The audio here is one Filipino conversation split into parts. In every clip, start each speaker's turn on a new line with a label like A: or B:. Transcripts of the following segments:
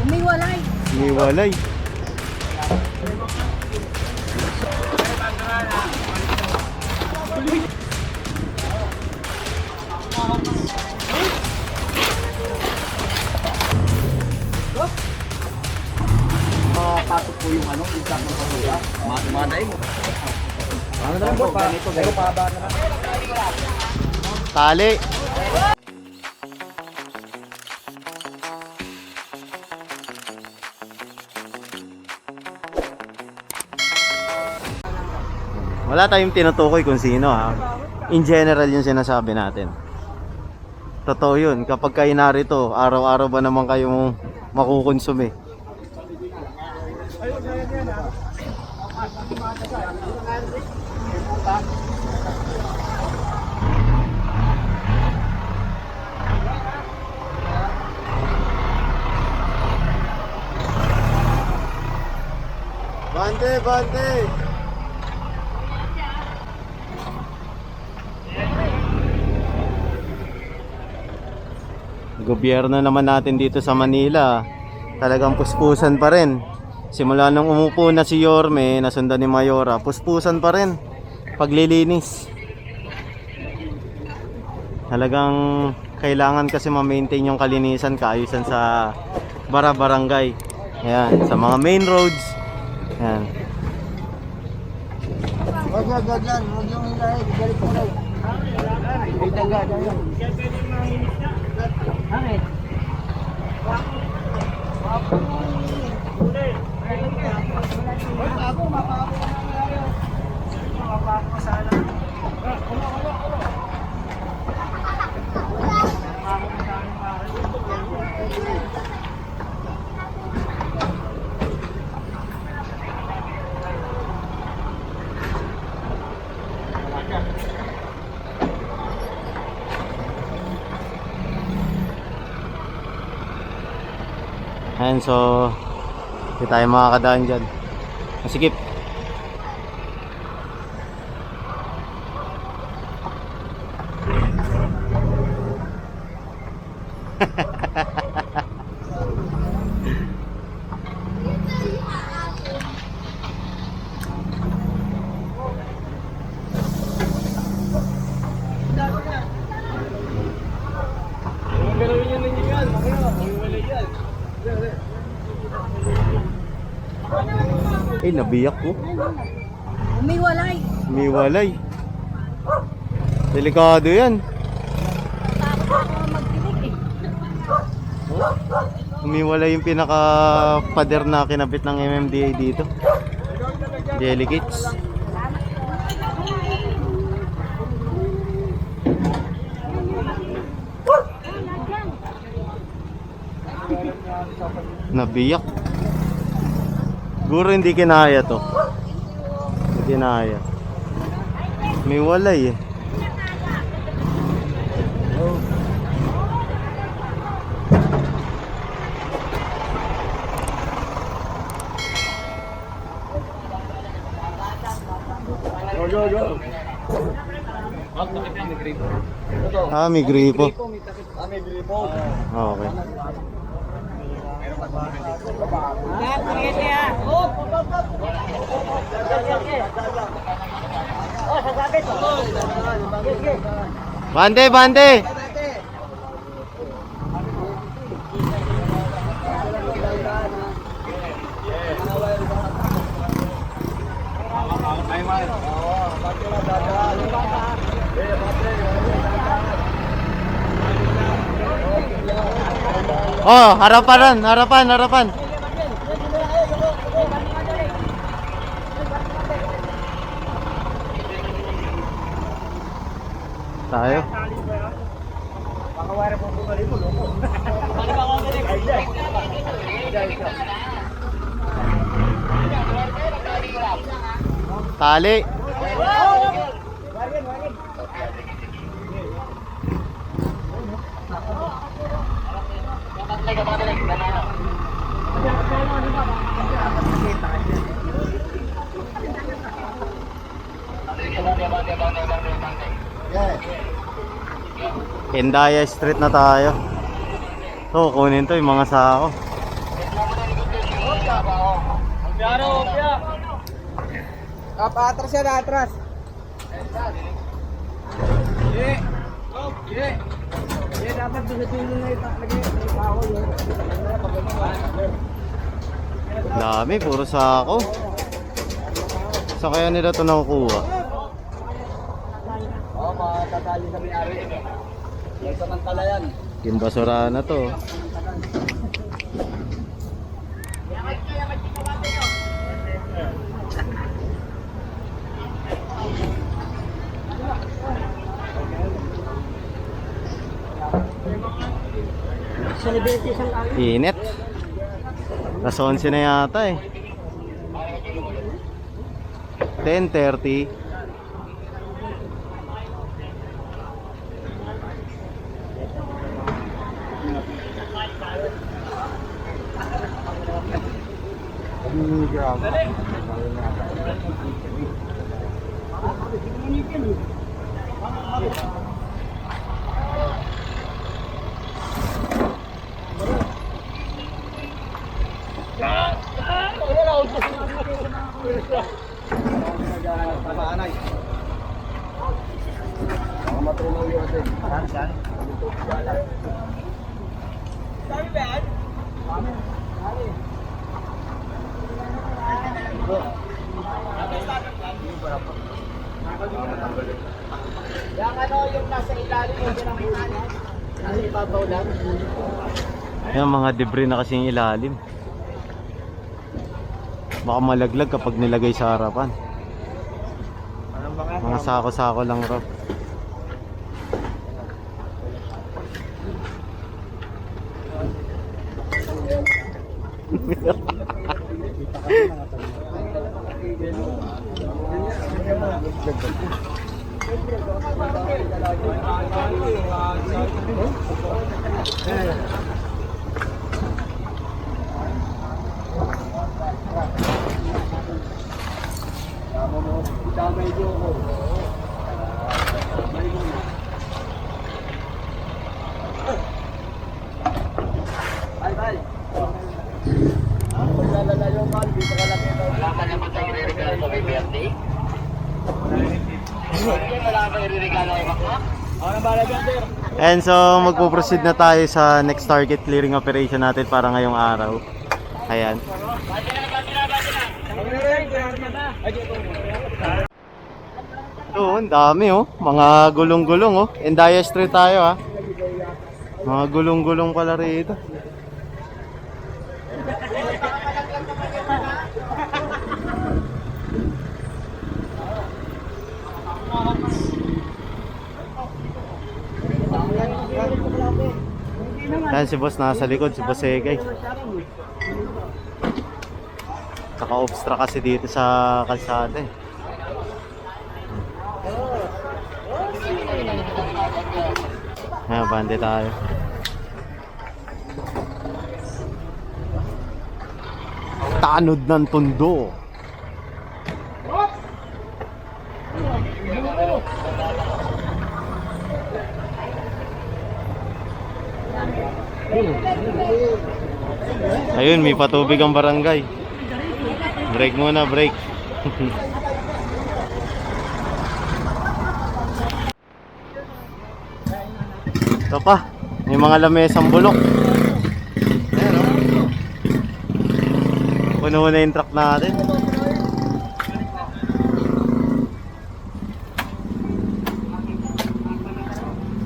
A: Umiwalay.
B: Umiwalay.
C: Pasok po yung ano, yung sakong patuya. Maday mo. Ano na lang po, ganito, pero pahaba na lang.
B: Tali. Wala tayong tinutukoy kung sino ha. In general yung sinasabi natin. Totoo yun. Kapag kayo narito, araw-araw ba naman kayong makukonsume? Bante, bante! Gobyerno naman natin dito sa Manila, talagang puspusan pa rin. Simula nung umupo na si Yorme, nasundan ni Mayora, puspusan pa rin paglilinis. Talagang kailangan kasi ma-maintain yung kalinisan, kaayusan sa barangay. Ayan, sa mga main roads. Ayan.
C: Wag lang, huwag yung hilahin, balik mo lang. May daga, daga. Bakit?
B: Ayan, so hindi tayo makakadaan dyan. Masikip. Eh, nabiyak ko.
A: Umiwalay.
B: Umiwalay. Delikado yan.
A: Takot ako magdilig
B: Umiwalay yung pinaka-pader na kinabit ng MMDA dito. Delegates. Nabiyak. Siguro hindi kinaya to. Hindi kinaya. May walay eh. Ah, may gripo.
C: May gripo.
B: Okay. Bante, bante. Oh, harapan, harapan, harapan. Tayo.
C: Pakawara po po kali mo, loko.
B: Tali. Indaya Street na tayo. To, kunin to yung mga sako.
C: Atras yan, atras. Dapat doon sa dulo na ipaklagay.
B: Dami, puro sako. Saan kaya nila ito nakukuha?
C: Oo, matatali sa may-ari. Yung samantala yan.
B: Yung basura na to. Init. Alas 11 na yata eh. 10:30.
C: Paanay. Ako matunaw yun din. Saan? Sabi ba yan? Yung ano yung nasa ilalim yung pinakita niya? Nasa ibabaw lang?
B: Yan mga debris na kasing ilalim. Baka malaglag kapag nilagay sa harapan. Mga sako-sako lang raw. And so magpo-proceed na tayo sa next target clearing operation natin para ngayong araw. Ayan. Oo, ang dami oh. Mga gulong-gulong oh. Endaya Street tayo ah. Mga gulong-gulong pala rito. Yan si boss nasa likod, si boss Egay. Naka-obstra kasi dito sa kalsada eh. Ayan, bande tayo. Tanod ng Tondo. Ayun, may patubig ang barangay. Break muna, break. Ito pa, may mga lamesang bulok. Ayan o. Puno na yung truck natin.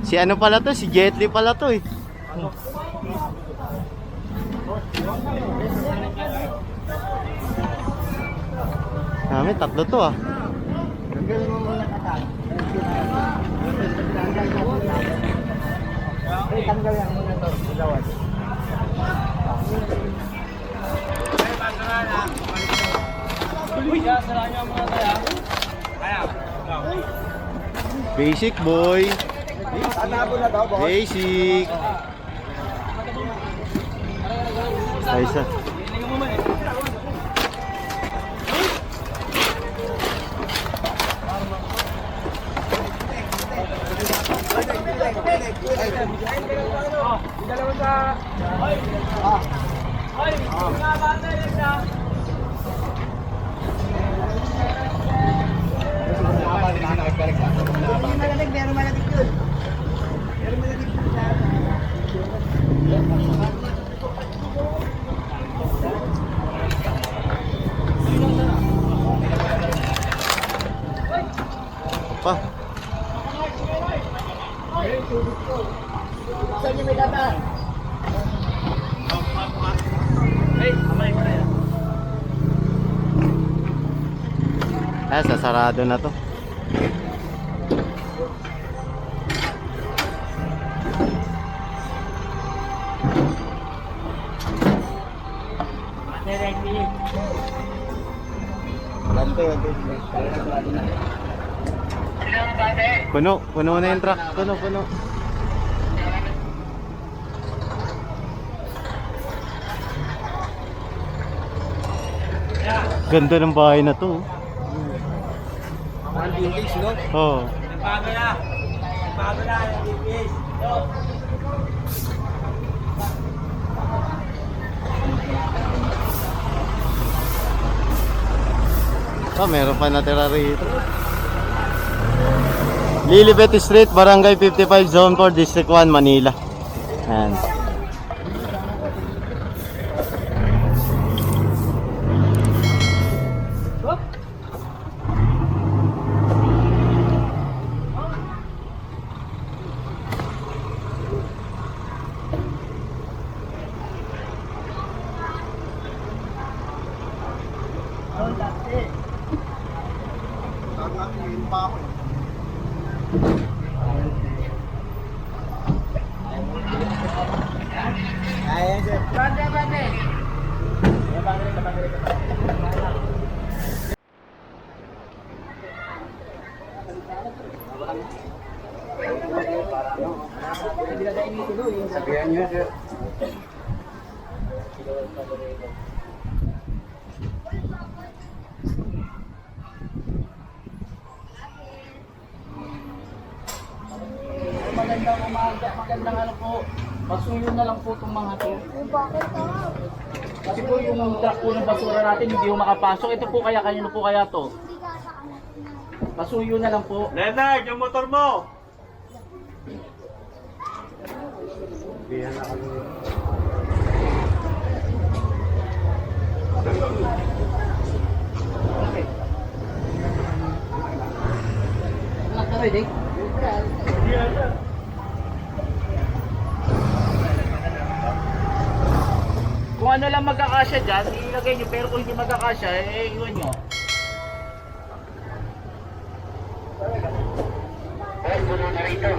B: Si ano pala to? Si Jet Li pala to eh. Namin, tatlo to ah.
C: Tanggal yan muna to. Ilawan.
B: Basic boy.
C: Tatabo na daw, boss.
B: Basic. Ayos ah.
C: Dalawa sa
B: Pa.
C: Saan yung may dadaan?
B: Sasarado na to. Puno na yung truck. Puno. Ganda ng bahay na to.
C: Ang buildings, no?
B: Oh. Meron pa natira rito. Lilibet Street, Barangay 55, Zone 4, District 1, Manila. Ayan.
C: Sabihan niyo, sir. Magandang umaga, magandang ano po. Pasuyo na lang po itong mga to. Kasi po yung truck po ng basura natin hindi po makapasok. Ito po kaya, kanino po kaya to? Pasuyo na lang po.
D: Leonard, yung motor mo!
C: Okay. Anak ka ready? Kung ano lang magkakasya dyan, ilagay nyo. Pero kung hindi magkakasya, iwan nyo. Ay, puno na rito.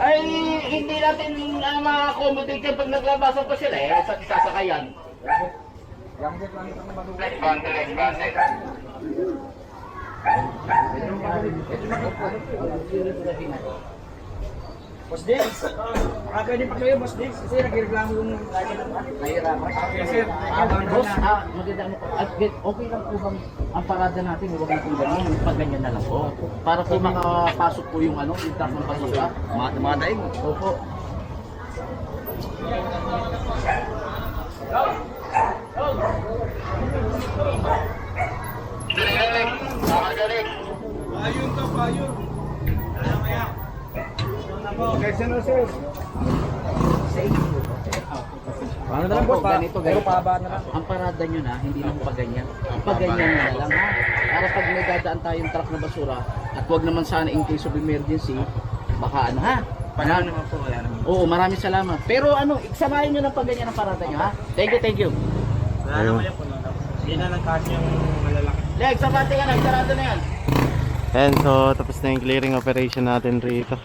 C: Ay, hindi natin ma-accommodate yan pag naglabasan pa sila sa sasakayan. Boss Diggs, pwede pa kayo Boss Diggs kasi nagreklamo yung nahirapan. Yes sir. Boss, maganda mo po. At okay lang po bang ang parada natin, huwag natin ganyan, pag ganyan na lang po. Para po makapasok po yung yung truck ng basura. Mga daig. Opo.
D: Ayun ka pa, ayun.
C: Ano na lang po, ganito, ang parada nyo na, hindi lang pa ganyan. Pag ganyan na lang ha. Para pag may dadaan tayong truck na basura, at wag naman sana in case of emergency, baka ano ha.
D: Panahon naman po, wala naman.
C: Oo, maraming salamat. Pero iksamahin nyo ng pag ganyan ang parada nyo ha. Thank you.
D: Wala naman yung puno. Hindi na lang kasi yung malalaki.
C: Leg, sabate ka na, sarado na yan.
B: Ayan, so tapos na yung clearing operation natin rito.